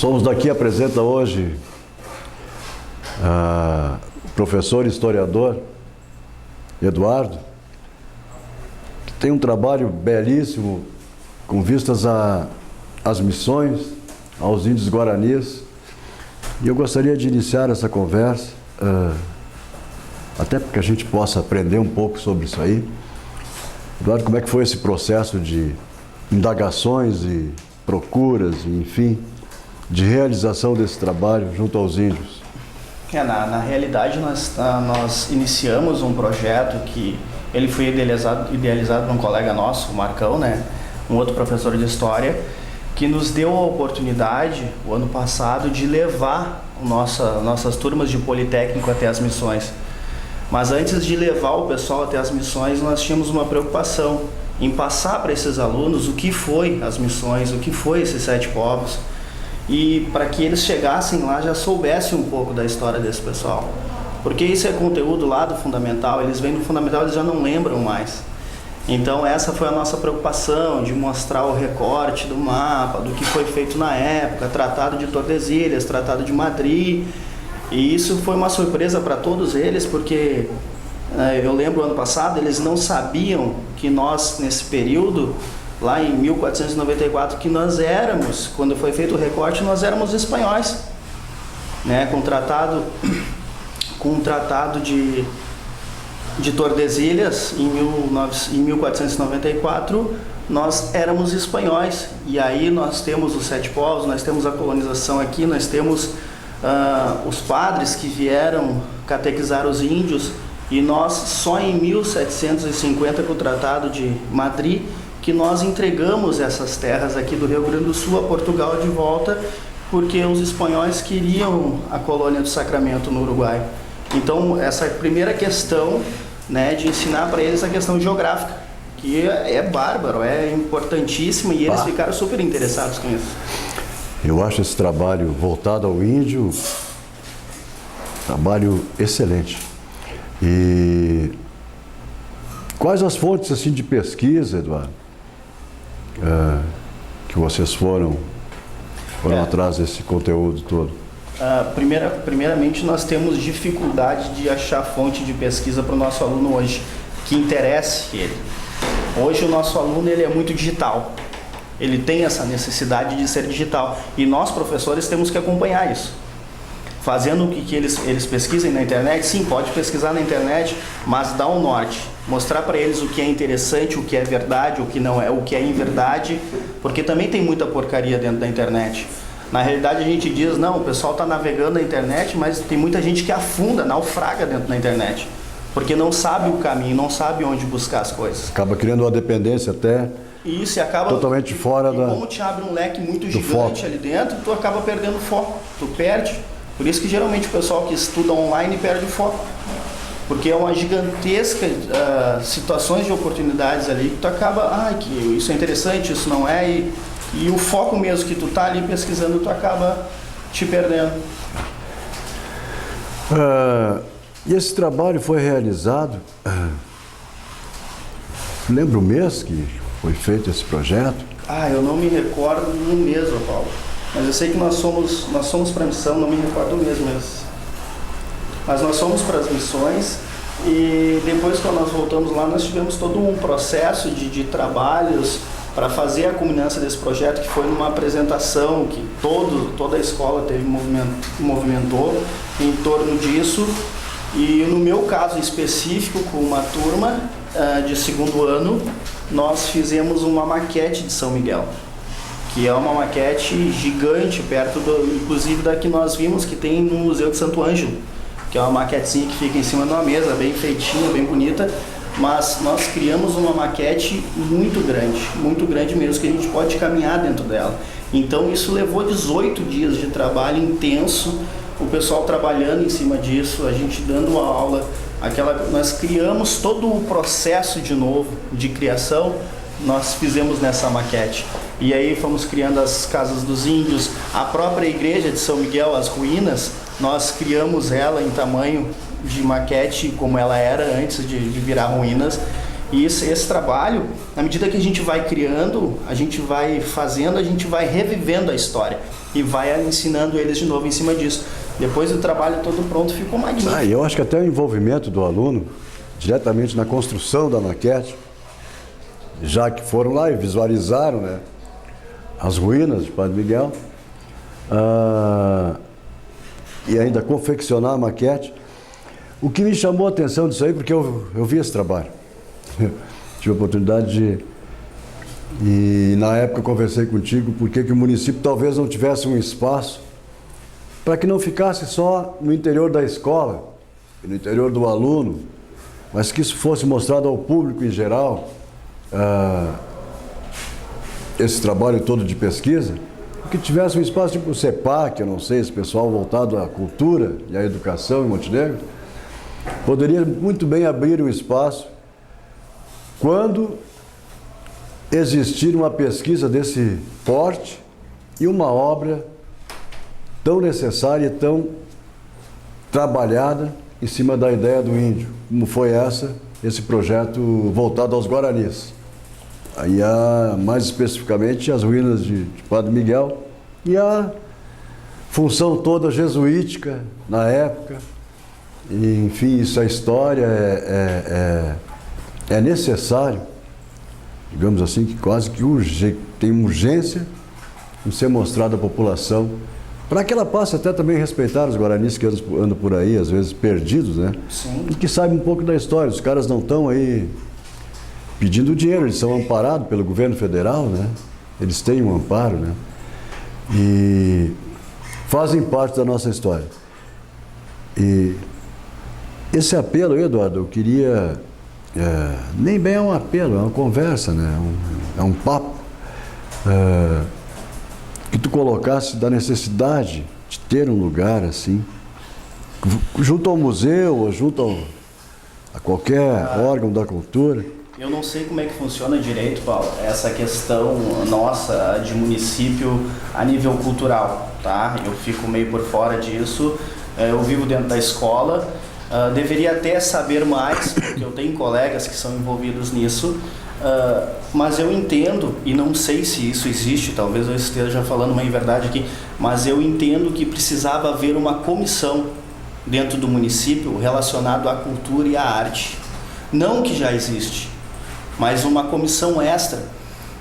Somos daqui apresenta hoje o professor e historiador Eduardo, que tem um trabalho belíssimo com vistas às missões, aos índios guaranis. E eu gostaria de iniciar essa conversa, até porque a gente possa aprender um pouco sobre isso aí. Eduardo, como é que foi esse processo de indagações e procuras, e, enfim, de realização desse trabalho junto aos índios? Na realidade, nós iniciamos um projeto que ele foi idealizado por um colega nosso, o Marcão, né? Um outro professor de história, que nos deu a oportunidade, o ano passado, de levar nossas turmas de Politécnico até as missões. Mas antes de levar o pessoal até as missões, nós tínhamos uma preocupação em passar para esses alunos o que foi as missões, o que foi esses 7 povos, e para que eles chegassem lá já soubessem um pouco da história desse pessoal. Porque isso é conteúdo lá do fundamental, eles vêm do fundamental, eles já não lembram mais. Então essa foi a nossa preocupação, de mostrar o recorte do mapa, do que foi feito na época, Tratado de Tordesilhas, Tratado de Madrid. E isso foi uma surpresa para todos eles, porque eu lembro ano passado, eles não sabiam que nós, nesse período, lá em 1494, que nós éramos, quando foi feito o recorte, nós éramos espanhóis, né? Com o tratado de Tordesilhas, em 1494, nós éramos espanhóis. E aí nós temos os 7 povos, nós temos a colonização aqui, nós temos os padres que vieram catequizar os índios, e nós só em 1750, com o Tratado de Madrid, que nós entregamos essas terras aqui do Rio Grande do Sul a Portugal de volta, porque os espanhóis queriam a colônia do Sacramento no Uruguai. Então essa primeira questão, né, de ensinar para eles a questão geográfica, que é bárbaro, é importantíssima, e eles ficaram super interessados com isso. Eu acho esse trabalho voltado ao índio trabalho excelente. E quais as fontes assim de pesquisa, Eduardo, que vocês foram atrás desse conteúdo todo? Primeiramente, nós temos dificuldade de achar fonte de pesquisa para o nosso aluno hoje, que interesse ele. Hoje o nosso aluno ele é muito digital, ele tem essa necessidade de ser digital, e nós professores temos que acompanhar isso. Fazendo o que eles pesquisem na internet, sim, pode pesquisar na internet, mas dá um norte. Mostrar para eles o que é interessante, o que é verdade, o que não é, o que é inverdade, porque também tem muita porcaria dentro da internet. Na realidade a gente diz, não, o pessoal está navegando na internet, mas tem muita gente que afunda, naufraga dentro da internet, porque não sabe o caminho, não sabe onde buscar as coisas. Acaba criando uma dependência até isso, e acaba totalmente fora da... Como te abre um leque muito gigante foco ali dentro, tu acaba perdendo foco, tu perde. Por isso que geralmente o pessoal que estuda online perde o foco, porque é uma gigantesca situações de oportunidades ali que tu acaba, que isso é interessante, isso não é, e o foco mesmo que tu tá ali pesquisando, tu acaba te perdendo. E esse trabalho foi realizado, lembra o mês que foi feito esse projeto? Eu não me recordo no mês, Paulo. Mas eu sei que nós somos para a missão, não me recordo mesmo. Mas nós fomos para as missões, e depois, quando nós voltamos lá, nós tivemos todo um processo de trabalhos para fazer a culminância desse projeto, que foi numa apresentação que toda a escola movimentou em torno disso. E no meu caso específico, com uma turma de 2º ano, nós fizemos uma maquete de São Miguel, que é uma maquete gigante, inclusive da que nós vimos que tem no Museu de Santo Ângelo, que é uma maquetezinha que fica em cima de uma mesa, bem feitinha, bem bonita, mas nós criamos uma maquete muito grande mesmo, que a gente pode caminhar dentro dela. Então isso levou 18 dias de trabalho intenso, o pessoal trabalhando em cima disso, a gente dando uma aula, nós criamos todo o processo de novo, de criação, nós fizemos nessa maquete. E aí fomos criando as casas dos índios, a própria igreja de São Miguel, as ruínas, nós criamos ela em tamanho de maquete, como ela era antes de virar ruínas. E esse trabalho, na medida que a gente vai criando, a gente vai fazendo, a gente vai revivendo a história e vai ensinando eles de novo em cima disso. Depois do trabalho todo pronto, ficou magnífico. E eu acho que até o envolvimento do aluno, diretamente na construção da maquete, já que foram lá e visualizaram, né, as ruínas de Padre Miguel, e ainda confeccionar a maquete. O que me chamou a atenção disso aí, porque eu vi esse trabalho. Tive a oportunidade e na época eu conversei contigo porque o município talvez não tivesse um espaço para que não ficasse só no interior da escola, no interior do aluno, mas que isso fosse mostrado ao público em geral, esse trabalho todo de pesquisa, que tivesse um espaço tipo o CEPAC, eu não sei, esse pessoal voltado à cultura e à educação em Montenegro, poderia muito bem abrir um espaço quando existir uma pesquisa desse porte e uma obra tão necessária e tão trabalhada em cima da ideia do índio, como foi esse projeto voltado aos Guaranis. Aí há, mais especificamente, as ruínas de Padre Miguel e a função toda jesuítica na época. E, enfim, isso é história, é necessário, digamos assim, que quase que tem urgência em ser mostrado à população, para que ela passe até também a respeitar os guaranis que andam por aí, às vezes perdidos, né? Sim. E que saibam um pouco da história. Os caras não estão aí pedindo dinheiro, eles são amparados pelo governo federal, né? Eles têm um amparo, né? E fazem parte da nossa história. E esse apelo aí, Eduardo, eu queria... nem bem é um apelo, é uma conversa, né? É um papo. Que tu colocasse da necessidade de ter um lugar assim, junto ao museu ou junto a qualquer órgão da cultura. Eu não sei como é que funciona direito, Paulo, essa questão nossa de município a nível cultural, tá? Eu fico meio por fora disso, eu vivo dentro da escola, deveria até saber mais, porque eu tenho colegas que são envolvidos nisso, mas eu entendo, e não sei se isso existe, talvez eu esteja falando uma inverdade aqui, mas eu entendo que precisava haver uma comissão dentro do município relacionado à cultura e à arte. Não que já existe, mas uma comissão extra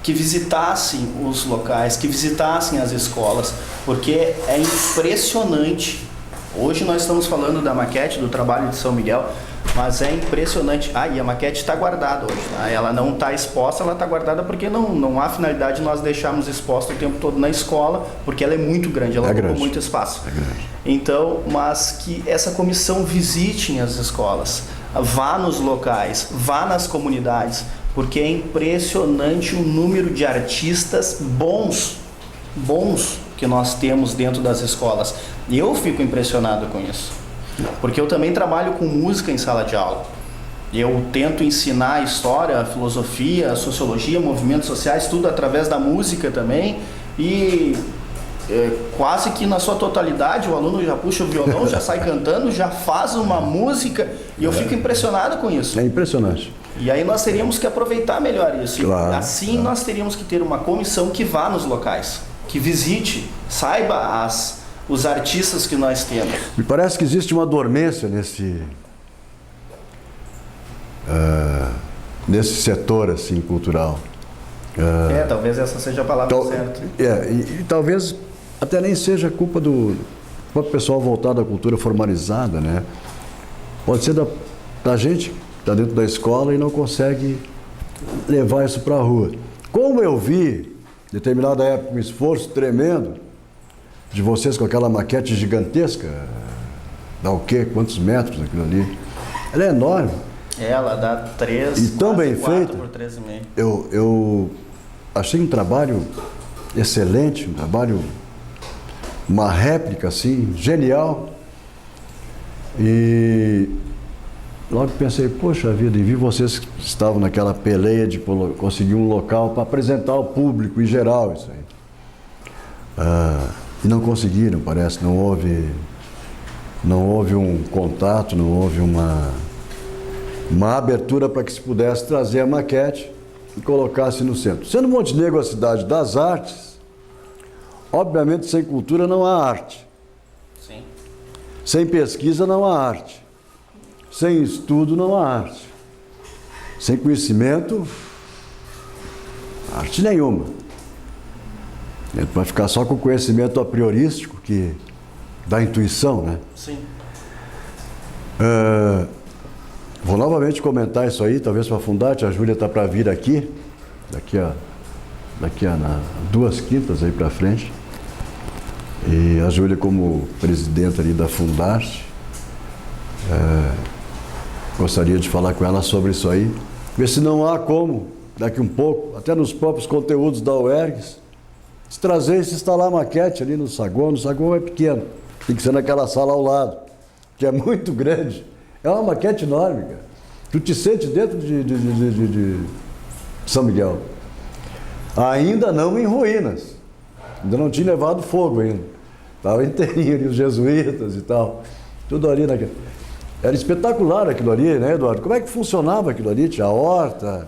que visitassem os locais, que visitassem as escolas, porque é impressionante. Hoje nós estamos falando da maquete, do trabalho de São Miguel, mas é impressionante. E a maquete está guardada hoje, tá? Ela não está exposta, ela está guardada porque não há finalidade de nós deixarmos exposta o tempo todo na escola, porque ela é muito grande, ela ocupa muito espaço. É grande. Então, mas que essa comissão visite as escolas, vá nos locais, vá nas comunidades, porque é impressionante o número de artistas bons que nós temos dentro das escolas. E eu fico impressionado com isso, porque eu também trabalho com música em sala de aula. Eu tento ensinar a história, a filosofia, a sociologia, movimentos sociais, tudo através da música também. E quase que na sua totalidade o aluno já puxa o violão, já sai cantando, já faz uma música, e eu fico impressionado com isso. É impressionante. E aí nós teríamos que aproveitar melhor isso. Claro, assim nós teríamos que ter uma comissão que vá nos locais, que visite, saiba os artistas que nós temos. Me parece que existe uma dormência nesse setor assim, cultural. Talvez essa seja a palavra certa. E talvez até nem seja culpa do próprio pessoal voltado à cultura formalizada, né? Pode ser da gente que está dentro da escola e não consegue levar isso para a rua. Como eu vi, em determinada época, um esforço tremendo de vocês com aquela maquete gigantesca, dá o quê? Quantos metros aquilo ali? Ela é enorme. Ela dá 3, e tão bem 4 feita. por 3,5. Eu achei um trabalho excelente, um trabalho, uma réplica assim, genial. E logo pensei, poxa vida, e vi vocês que estavam naquela peleia de conseguir um local para apresentar ao público em geral isso aí. E não conseguiram, parece, não houve um contato, não houve uma abertura para que se pudesse trazer a maquete e colocasse no centro. Sendo Montenegro a cidade das artes, obviamente sem cultura não há arte. Sim. Sem pesquisa não há arte. Sem estudo não há arte. Sem conhecimento, arte nenhuma. A gente vai ficar só com o conhecimento a priorístico, que da intuição, né? Sim. Vou novamente comentar isso aí, talvez para a Fundarte. A Júlia está para vir aqui, daqui a 2 quintas aí para frente. E a Júlia, como presidente ali da Fundarte, gostaria de falar com ela sobre isso aí. Ver se não há como, daqui um pouco, até nos próprios conteúdos da UERGS, se trazer e se instalar a maquete ali no saguão. No saguão é pequeno, tem que ser naquela sala ao lado, que é muito grande. É uma maquete enorme, cara. Tu te sente dentro de São Miguel. Ainda não em ruínas. Ainda não tinha levado fogo ainda. Estava inteirinho ali, os jesuítas e tal. Tudo ali naquele. Era espetacular aquilo ali, né, Eduardo? Como é que funcionava aquilo ali? Tinha a horta,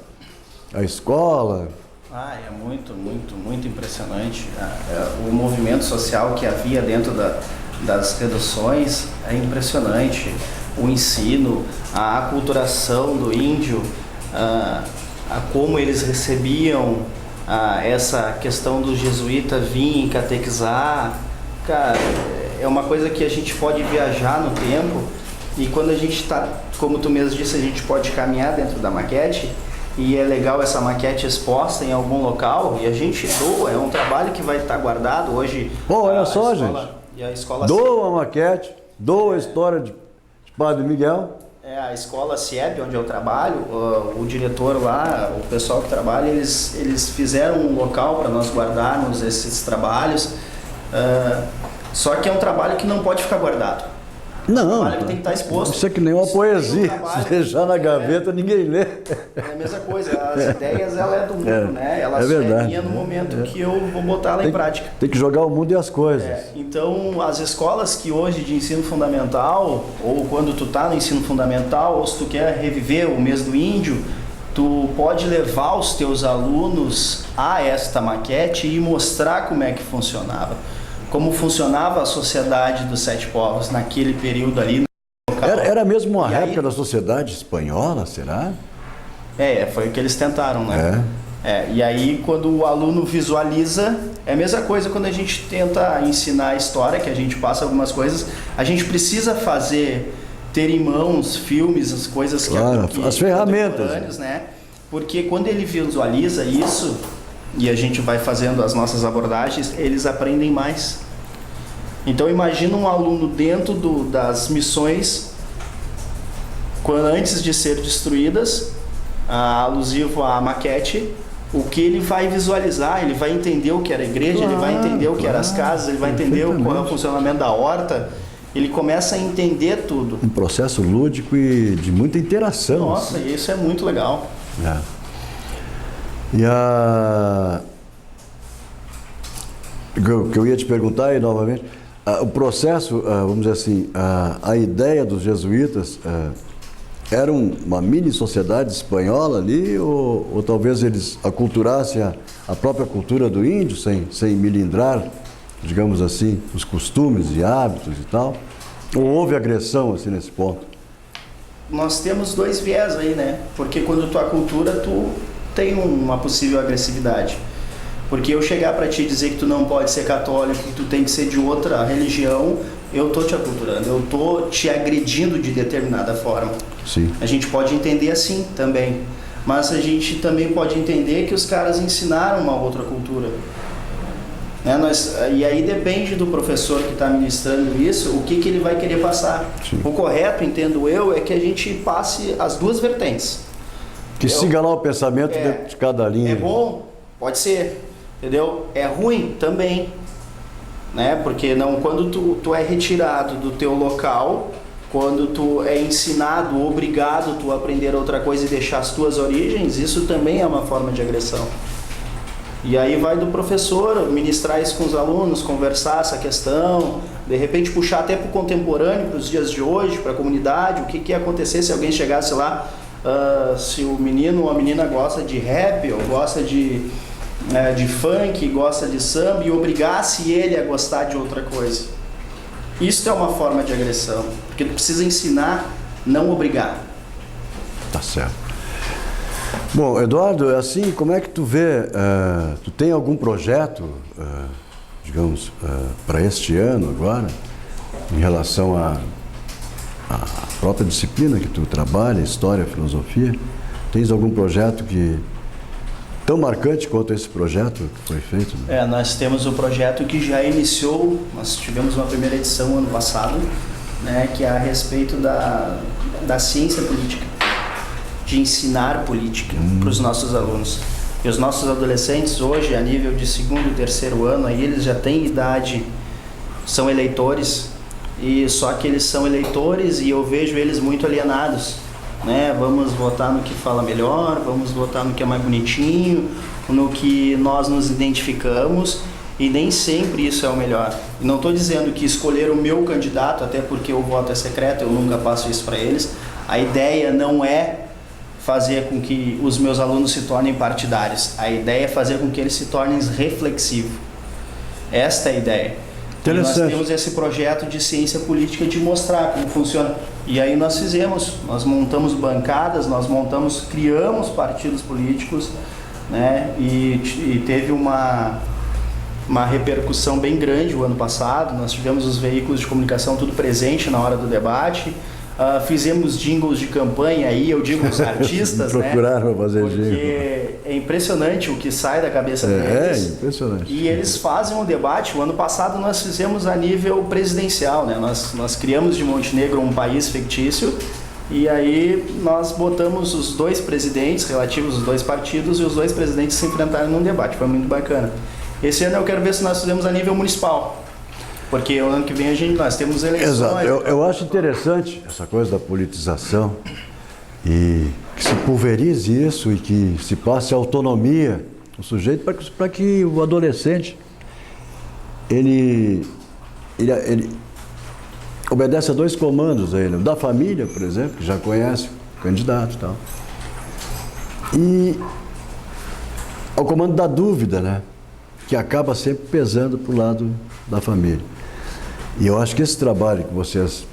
a escola. É muito impressionante. O movimento social que havia dentro das reduções é impressionante. O ensino, a aculturação do índio, a como eles recebiam essa questão do jesuíta vir catequizar. Cara, é uma coisa que a gente pode viajar no tempo, e quando a gente está, como tu mesmo disse, a gente pode caminhar dentro da maquete, e é legal essa maquete exposta em algum local, e a gente doa, é um trabalho que vai estar guardado hoje. Olha só, gente, e a escola doa a maquete, doa a história de Padre Miguel. A escola CIEP, onde eu trabalho, o diretor lá, o pessoal que trabalha, eles fizeram um local para nós guardarmos esses trabalhos, só que é um trabalho que não pode ficar guardado. Não, que tem que estar exposto. Isso é que nem uma poesia. Se deixar na gaveta, ninguém lê. É a mesma coisa, as ideias, ela é do mundo, né? Ela só verdade. é minha no momento que eu vou botar ela em prática. Tem que jogar o mundo e as coisas. Então, as escolas que hoje de ensino fundamental, ou quando tu tá no ensino fundamental, ou se tu quer reviver o mês do índio, tu pode levar os teus alunos a esta maquete e mostrar como é que funcionava. Como funcionava a sociedade dos Sete Povos naquele período ali. Era mesmo uma réplica da sociedade espanhola, será? Foi o que eles tentaram, né? E aí, quando o aluno visualiza, é a mesma coisa quando a gente tenta ensinar a história, que a gente passa algumas coisas, a gente precisa ter em mãos filmes, as coisas que as ferramentas, né? Porque quando ele visualiza isso, e a gente vai fazendo as nossas abordagens, eles aprendem mais. Então imagina um aluno dentro das missões, antes de ser destruídas, alusivo à maquete, o que ele vai visualizar, ele vai entender o que era a igreja, ele vai entender o que eram as casas, ele vai entender qual é o funcionamento da horta, ele começa a entender tudo. Um processo lúdico e de muita interação. Nossa, isso é muito legal. E o que eu ia te perguntar aí novamente, o processo, vamos dizer assim, a ideia dos jesuítas era uma mini sociedade espanhola ali, ou talvez eles aculturassem a própria cultura do índio, sem milindrar, digamos assim, os costumes e hábitos e tal? Ou houve agressão assim nesse ponto? Nós temos 2 viés aí, né? Porque quando tu acultura, tu tem uma possível agressividade. Porque eu chegar para te dizer que tu não pode ser católico, que tu tem que ser de outra religião, eu tô te aculturando, eu tô te agredindo de determinada forma. Sim. A gente pode entender assim também, mas a gente também pode entender que os caras ensinaram uma outra cultura. E aí depende do professor que está ministrando isso, o que ele vai querer passar. Sim. O correto, entendo eu, é que a gente passe as 2 vertentes. Que siga lá o pensamento dentro de cada linha. É bom? Pode ser. Entendeu? É ruim também, né? Porque quando tu é retirado do teu local, quando tu é ensinado, obrigado tu a aprender outra coisa e deixar as tuas origens, isso também é uma forma de agressão. E aí vai do professor ministrar isso com os alunos, conversar essa questão, de repente puxar até para o contemporâneo, para os dias de hoje, para a comunidade, o que ia acontecer se alguém chegasse lá se o menino ou a menina gosta de rap, ou gosta de funk, gosta de samba, e obrigasse ele a gostar de outra coisa. Isso é uma forma de agressão, porque tu precisa ensinar, não obrigar. Tá certo. Bom, Eduardo, assim, como é que tu vê, tu tem algum projeto, digamos, para este ano agora, em relação à própria disciplina que tu trabalha, História, Filosofia? Tens algum projeto tão marcante quanto esse projeto que foi feito? Né? Nós temos o projeto que já iniciou, nós tivemos uma primeira edição ano passado, né, que é a respeito da ciência política, de ensinar política para os nossos alunos. E os nossos adolescentes hoje, a nível de 2º e 3º ano, aí eles já têm idade, são eleitores, e só que eles são eleitores e eu vejo eles muito alienados, né? Vamos votar no que fala melhor, vamos votar no que é mais bonitinho, no que nós nos identificamos, e nem sempre isso é o melhor. E não estou dizendo que escolher o meu candidato, até porque o voto é secreto, eu nunca passo isso para eles. A ideia não é fazer com que os meus alunos se tornem partidários. A ideia é fazer com que eles se tornem reflexivos. Esta é a ideia. E nós temos esse projeto de ciência política de mostrar como funciona. E aí nós montamos bancadas, criamos partidos políticos, né? E teve uma repercussão bem grande o ano passado. Nós tivemos os veículos de comunicação tudo presente na hora do debate. Fizemos jingles de campanha aí, eu digo os artistas, procuraram, né? Fazer Porque jingle. É impressionante o que sai da cabeça deles. É impressionante. E eles fazem um debate. O ano passado nós fizemos a nível presidencial, né? Nós criamos de Montenegro um país fictício, e aí nós botamos os 2 presidentes relativos, os 2 partidos, e os 2 presidentes se enfrentaram num debate. Foi muito bacana. Esse ano eu quero ver se nós fizemos a nível municipal. Porque o ano que vem nós temos eleições. Exato. Eu acho interessante essa coisa da politização, e que se pulverize isso e que se passe autonomia ao sujeito para que o adolescente ele obedece a 2 comandos a ele, da família, por exemplo, que já conhece o candidato e tal, e ao comando da dúvida, né, que acaba sempre pesando para o lado da família. E eu acho que esse trabalho que vocês,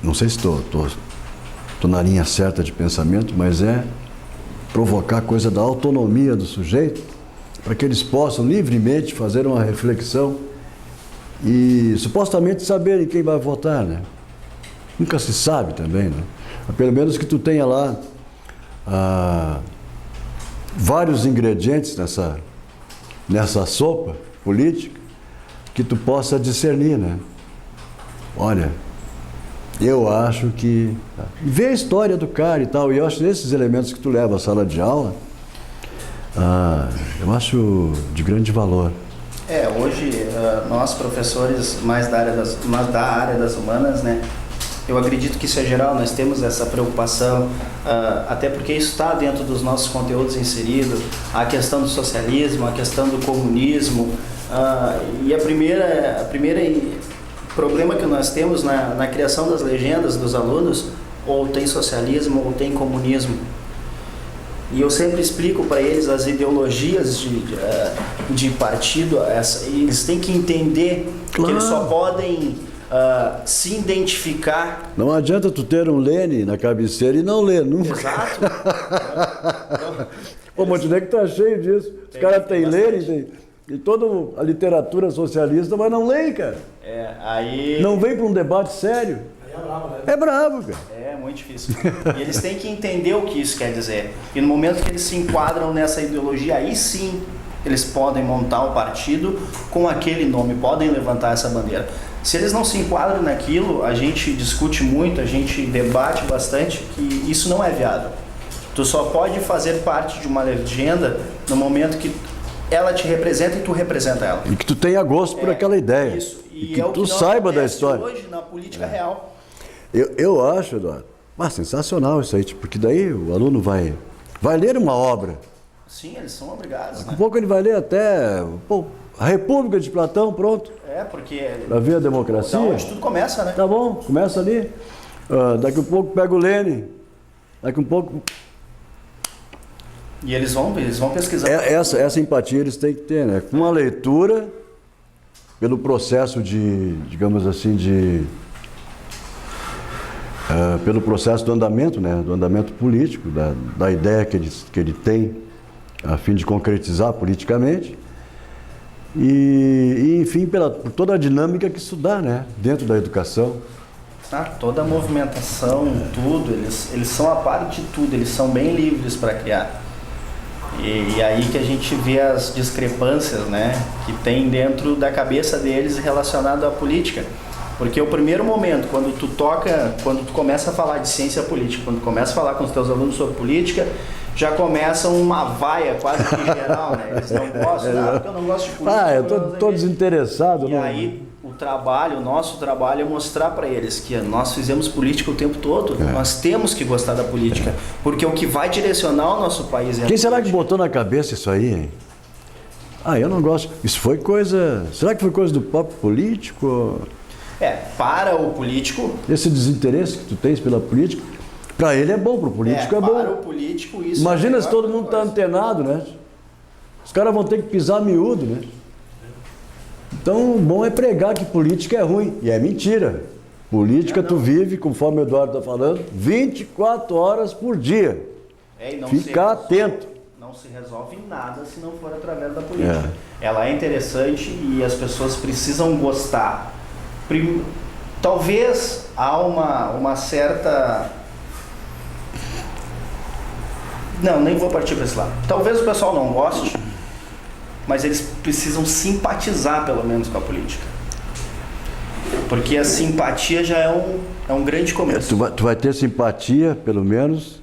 não sei se estou na linha certa de pensamento, mas é provocar a coisa da autonomia do sujeito, para que eles possam livremente fazer uma reflexão e supostamente saberem quem vai votar, né? Nunca se sabe também, né? Mas pelo menos que tu tenha lá vários ingredientes nessa sopa política que tu possa discernir, né? Olha, eu acho que... Vê a história do cara e tal, e eu acho que esses elementos que tu leva à sala de aula, eu acho de grande valor. Hoje, nós professores mais da área das humanas, né? Eu acredito que isso é geral, nós temos essa preocupação, até porque isso está dentro dos nossos conteúdos inseridos, a questão do socialismo, a questão do comunismo, e a primeira problema que nós temos na criação das legendas dos alunos, ou tem socialismo ou tem comunismo. E eu sempre explico para eles as ideologias de partido, e eles têm que entender que eles só podem se identificar. Não adianta tu ter um Lênin na cabeceira e não ler nunca. Exato. O Montenegro está cheio disso. Os caras têm Lênin, tem toda a literatura socialista, mas não leem, cara. Aí... Não vem para um debate sério. Aí é bravo, né? É bravo, cara. É muito difícil. E eles têm que entender o que isso quer dizer. E no momento que eles se enquadram nessa ideologia, aí sim eles podem montar o partido com aquele nome, podem levantar essa bandeira. Se eles não se enquadram naquilo, a gente discute muito, a gente debate bastante que isso não é viável. Tu só pode fazer parte de uma legenda no momento que ela te representa e tu representa ela. E que tu tenha gosto por aquela ideia. Isso. E que tu saiba da história. Hoje na política real. Eu acho, Eduardo, sensacional isso aí, porque daí o aluno vai ler uma obra. Sim, eles são obrigados, Daqui a pouco ele vai ler até a República de Platão, pronto. Porque... Para ver a democracia. Da onde tudo começa, né? Tá bom, começa ali. Daqui a pouco pega o Lênin. Daqui um pouco, E eles vão pesquisar. essa empatia eles têm que ter, né? Com a leitura, pelo processo de, digamos assim, pelo processo do andamento, né? Do andamento político, da ideia que ele tem, a fim de concretizar politicamente. E enfim, por toda a dinâmica que isso dá, né? Dentro da educação. Toda a movimentação, tudo, eles são a parte de tudo, eles são bem livres para criar. E aí que a gente vê as discrepâncias, né, que tem dentro da cabeça deles relacionado à política. Porque o primeiro momento, quando tu começa a falar de ciência política, quando tu começa a falar com os teus alunos sobre política, já começa uma vaia quase que geral, né? Eles não gostam, porque eu não gosto de política. Eu tô desinteressado. E aí o nosso trabalho é mostrar para eles que nós fizemos política o tempo todo, nós temos que gostar da política, porque o que vai direcionar o nosso país é a Quem será política. que botou na cabeça isso aí, hein? Eu não gosto. Isso foi coisa... Será que foi coisa do próprio político? Para o político... Esse desinteresse que tu tens pela política, para ele é bom, para o político é bom. Para o político isso Imagina é se todo mundo está antenado, né? Os caras vão ter que pisar miúdo, né? Então, o bom é pregar que política é ruim. E é mentira. Política tu vive, conforme o Eduardo está falando, 24 horas por dia. Ficar atento. Não se resolve nada se não for através da política. Ela é interessante e as pessoas precisam gostar. Talvez há uma certa... Não, nem vou partir para esse lado. Talvez o pessoal não goste, mas eles precisam simpatizar pelo menos com a política. Porque a simpatia já é um grande começo. Tu vai ter simpatia, pelo menos,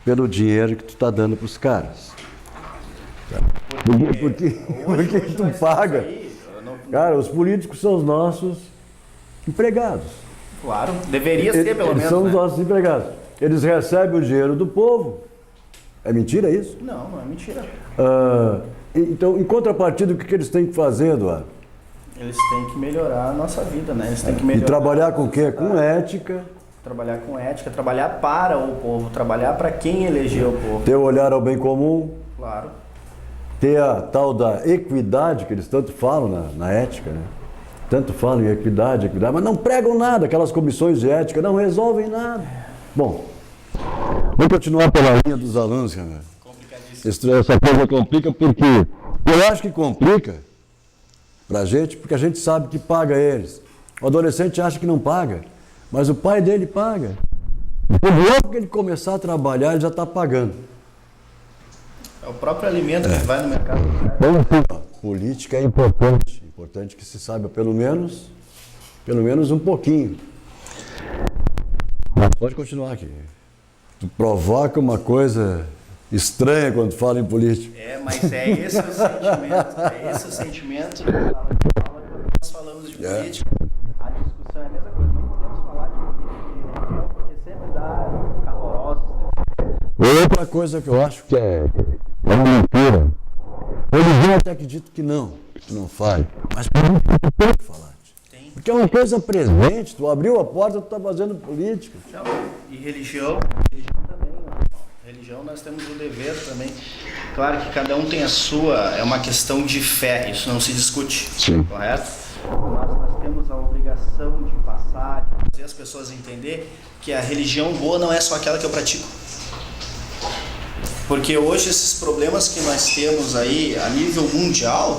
pelo dinheiro que tu está dando para os caras. Porque tu paga. Cara, os políticos são os nossos empregados. Claro, deveria ser pelo menos. Eles são os nossos empregados. Eles recebem o dinheiro do povo. É mentira isso? Não é mentira. Então, em contrapartida, o que eles têm que fazer, Eduardo? Eles têm que melhorar a nossa vida, né? Eles têm que melhorar. E trabalhar com o quê? Com ética. Trabalhar com ética, trabalhar para o povo, trabalhar para quem elegeu o povo. Ter o olhar ao bem comum. Claro. Ter a tal da equidade, que eles tanto falam na ética, né? Tanto falam em equidade, mas não pregam nada. Aquelas comissões de ética não resolvem nada. Bom, vamos continuar pela linha dos alunos, cara. Essa coisa complica porque eu acho que complica pra gente, porque a gente sabe que paga eles. O adolescente acha que não paga, mas o pai dele paga. Logo que ele começar a trabalhar, ele já está pagando. É o próprio alimento que vai no mercado. Política é importante. Importante que se saiba pelo menos um pouquinho. Mas pode continuar aqui. Tu provoca uma coisa estranha quando fala em política. Mas é esse o sentimento. É esse o sentimento quando nós falamos de política. A discussão é a mesma coisa. Não podemos falar de política porque sempre dá calorosos. Outra coisa que eu acho que é uma mentira. Eles até acreditam que não faz. Mas política tu pode falar. Porque é uma coisa presente. Tu abriu a porta, tu está fazendo política. E religião também. Religião nós temos o dever também. Claro que cada um tem a sua, é uma questão de fé, isso não se discute. Sim. Correto? Mas nós temos a obrigação de passar, de fazer as pessoas entender que a religião boa não é só aquela que eu pratico. Porque hoje esses problemas que nós temos aí a nível mundial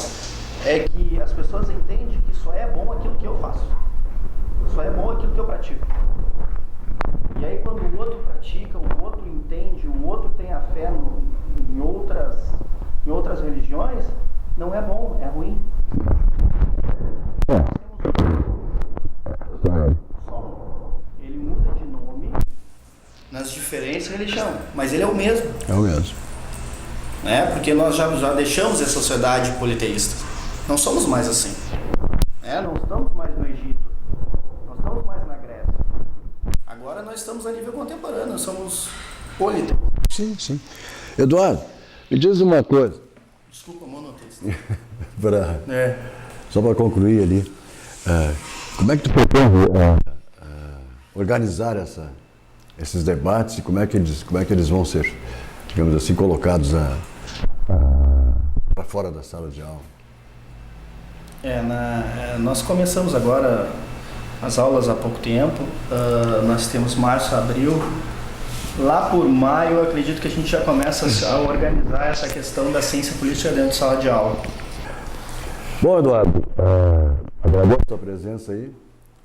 é que as pessoas entendem que só é bom aquilo que eu faço. Só é bom aquilo que eu pratico. E aí quando o outro pratica, o outro entende, o outro tem a fé em outras religiões, não é bom, é ruim. Ele muda de nome nas diferentes religiões, mas ele é o mesmo. É o mesmo. Porque nós já deixamos essa sociedade politeísta. Não somos mais assim. Não estamos mais no Egito. Não estamos mais na Grécia. Agora nós estamos a nível contemporâneo, nós somos politeístas. Sim. Eduardo, me diz uma coisa. Desculpa, monoteísta. Só para concluir ali. Como é que tu propõe organizar esses debates e como é que eles vão ser, digamos assim, colocados para fora da sala de aula. Nós começamos agora as aulas há pouco tempo, nós temos março, abril. Lá por maio, eu acredito que a gente já começa a organizar essa questão da ciência política dentro de sala de aula. Bom, Eduardo, agradeço a sua presença aí.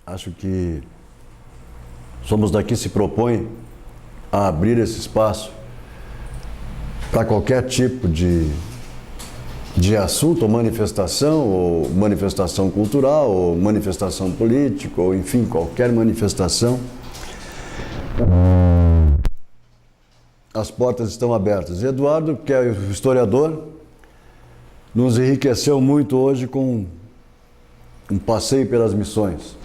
Acho que Somos Daqui se propõe a abrir esse espaço para qualquer tipo de assunto, ou manifestação cultural, ou manifestação política, ou enfim, qualquer manifestação. As portas estão abertas. E Eduardo, que é historiador, nos enriqueceu muito hoje com um passeio pelas missões.